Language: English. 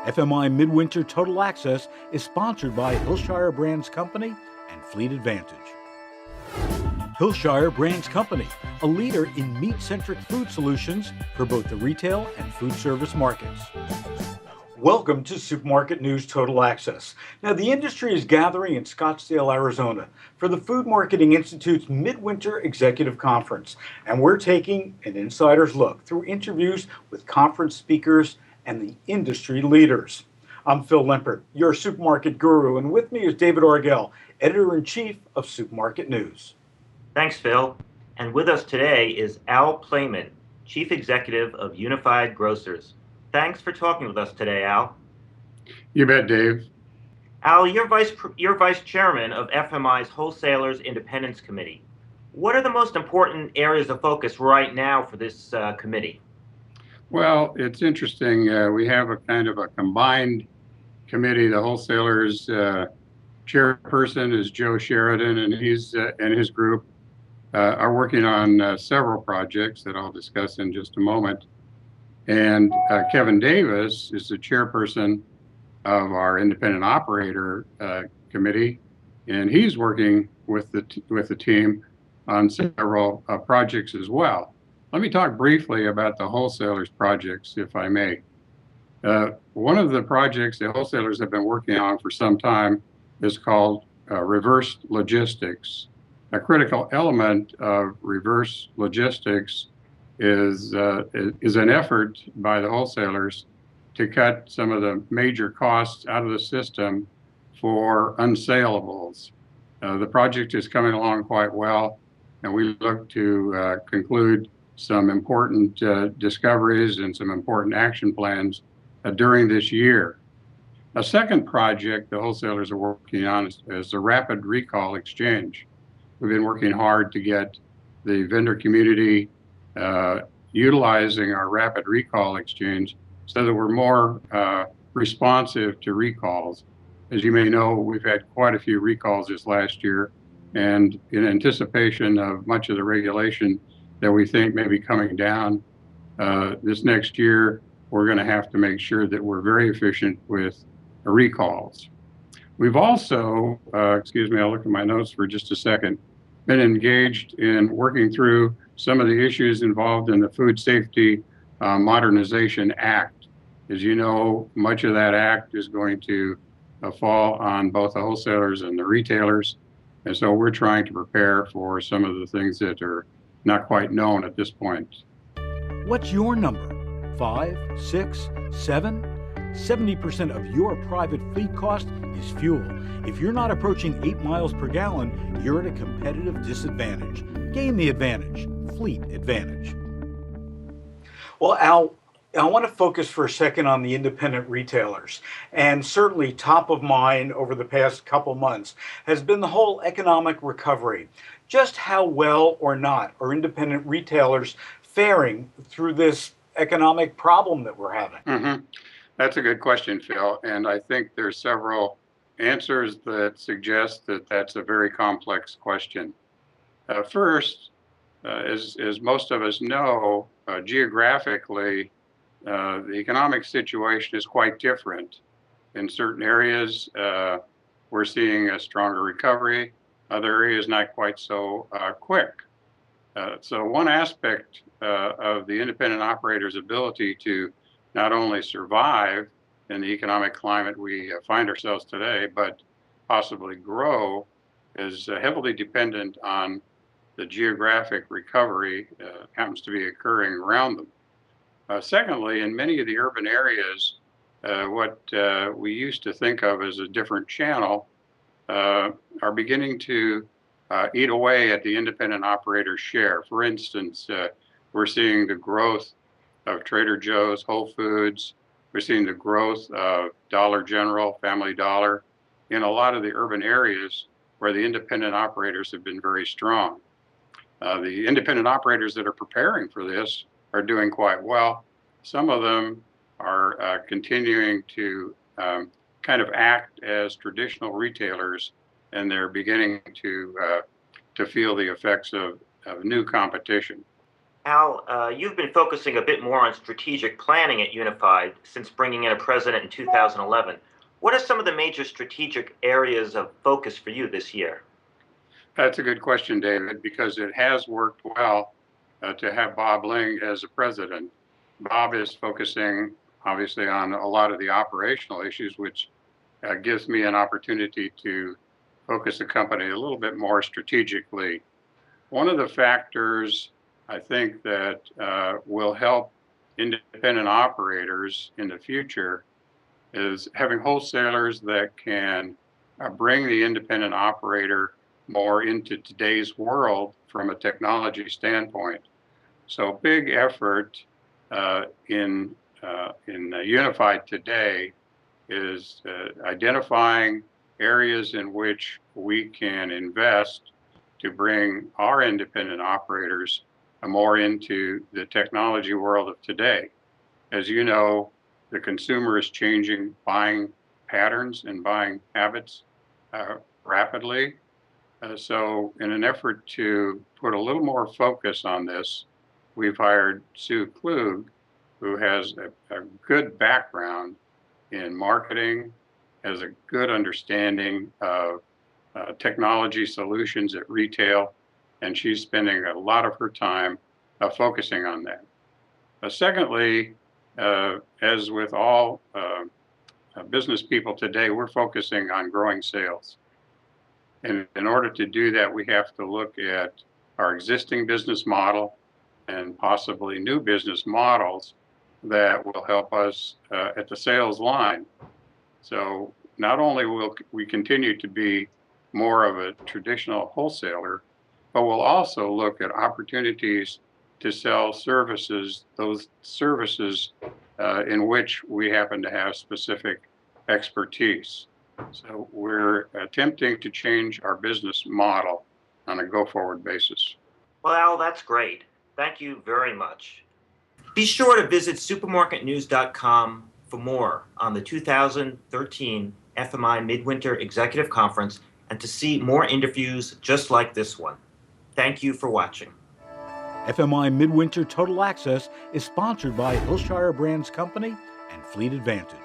FMI Midwinter Total Access is sponsored by Hillshire Brands Company and Fleet Advantage. Hillshire Brands Company, a leader in meat-centric food solutions for both the retail and food service markets. Welcome to Supermarket News Total Access. Now, the industry is gathering in Scottsdale, Arizona for the Food Marketing Institute's Midwinter Executive Conference, and we're taking an insider's look through interviews with conference speakers and the industry leaders. I'm Phil Limpert, your supermarket guru, and with me is David Orgel, editor-in-chief of Supermarket News. Thanks, Phil. And with us today is Al Plamann, Chief Executive of Unified Grocers. Thanks for talking with us today, Al. You bet, Dave. Al, you're vice chairman of FMI's Wholesalers Independence Committee. What are the most important areas of focus right now for this committee? Well, it's interesting. We have a kind of a combined committee. The wholesalers chairperson is Joe Sheridan, and he's and his group are working on several projects that I'll discuss in just a moment. And Kevin Davis is the chairperson of our independent operator committee, and he's working with the team on several projects as well. Let me talk briefly about the wholesalers projects, if I may. One of the projects the wholesalers have been working on for some time is called reverse logistics. A critical element of reverse logistics is an effort by the wholesalers to cut some of the major costs out of the system for unsaleables. The project is coming along quite well, and we look to conclude some important discoveries and some important action plans during this year. A second project the wholesalers are working on is the rapid recall exchange. We've been working hard to get the vendor community utilizing our rapid recall exchange so that we're more responsive to recalls. As you may know, we've had quite a few recalls this last year, and in anticipation of much of the regulation that we think may be coming down this next year, we're going to have to make sure that we're very efficient with recalls. We've also, I'll look at my notes for just a second, been engaged in working through some of the issues involved in the Food Safety Modernization Act. As you know, much of that act is going to fall on both the wholesalers and the retailers. And so we're trying to prepare for some of the things that are not quite known at this point. What's your number? 5, 6, 7? 70% of your private fleet cost is fuel. If you're not approaching 8 miles per gallon, you're at a competitive disadvantage. Gain the advantage. Fleet Advantage. Well, Al, I want to focus for a second on the independent retailers. And certainly top of mind over the past couple months has been the whole economic recovery. Just how well or not are independent retailers faring through this economic problem that we're having? Mm-hmm. That's a good question, Phil. And I think there's several answers that suggest that that's a very complex question. First, as most of us know, geographically, the economic situation is quite different. In certain areas, we're seeing a stronger recovery. Other areas, not quite so quick. So one aspect of the independent operator's ability to not only survive in the economic climate we find ourselves today, but possibly grow is heavily dependent on the geographic recovery happens to be occurring around them. Secondly, in many of the urban areas, what we used to think of as a different channel are beginning to eat away at the independent operator's share. For instance, we're seeing the growth of Trader Joe's, Whole Foods. We're seeing the growth of Dollar General, Family Dollar in a lot of the urban areas where the independent operators have been very strong. The independent operators that are preparing for this are doing quite well. Some of them are continuing to kind of act as traditional retailers, and they're beginning to feel the effects of new competition. Al, you've been focusing a bit more on strategic planning at Unified since bringing in a president in 2011. What are some of the major strategic areas of focus for you this year? That's a good question, David, because it has worked well to have Bob Ling as a president. Bob is focusing obviously on a lot of the operational issues, which gives me an opportunity to focus the company a little bit more strategically. One of the factors I think that will help independent operators in the future is having wholesalers that can bring the independent operator more into today's world from a technology standpoint. So big effort in Unified today is identifying areas in which we can invest to bring our independent operators more into the technology world of today. As you know, the consumer is changing buying patterns and buying habits rapidly. So in an effort to put a little more focus on this, we've hired Sue Klug, who has a good background in marketing, has a good understanding of technology solutions at retail, and she's spending a lot of her time focusing on that. Secondly, as with all business people today, we're focusing on growing sales. And in order to do that, we have to look at our existing business model and possibly new business models that will help us at the sales line. So not only will we continue to be more of a traditional wholesaler, but we'll also look at opportunities to sell services, those services in which we happen to have specific expertise. So we're attempting to change our business model on a go-forward basis. Well, Al, that's great. Thank you very much. Be sure to visit supermarketnews.com for more on the 2013 FMI Midwinter Executive Conference and to see more interviews just like this one. Thank you for watching. FMI Midwinter Total Access is sponsored by Hillshire Brands Company and Fleet Advantage.